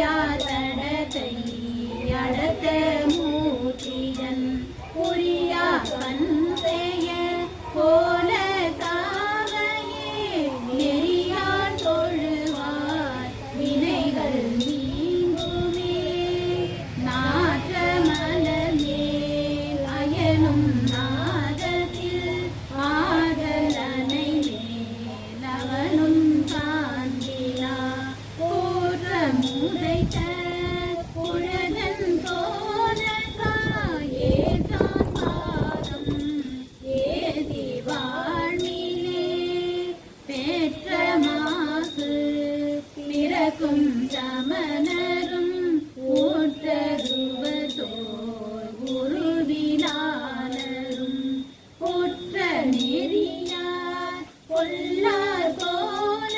தடத்தை அடத்த மூச்சிடன் புரியா பன்றைய போல தாவையே நெறியான் தொழுவார் வினைகள் நீங்குமே. நாற்ற மலர்மேல் அயனும் நாதத்தில் ஆதலனை மேல் அவனும் காண்பிலா போற்ற முதைத்த புழகன் தோழேற்றான் பாதம் ஏதி வாழ்நிலே பெற்ற மாசு பிறக்கும் சமணரும் ஊற்றருவதோர் உருவினாளரும் புற்ற நெறியார் பொல்லார் போல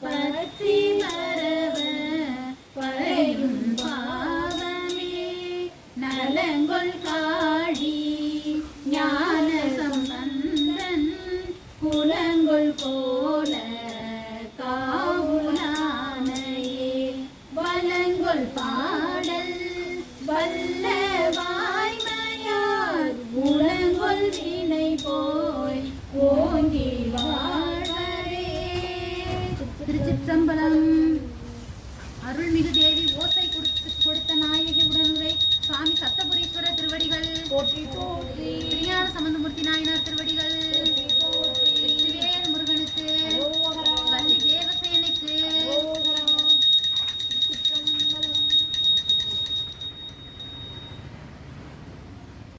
பற்றி பரவ பறையும் பாவமே. நலங்கொள் காழி ஞான சம்பந்தன் குலங்கொள் போல காவுலானையே வலங்கொள் பாடல் வல்ல வாய்மையார் உலங்கொள் வினை போய் ஓங்கி வாழ்வரே. திருச்சிற்றம்பலம். அருள்மிகு தேவி ஓசை கொடுத்த நாயகி உடனுரை சுவாமி சத்தபுரீஸ்வரர் திருவடிகள் போற்றி போற்றி. திருஞான சம்பந்தமூர்த்தி நாயனார் திருவடிகள்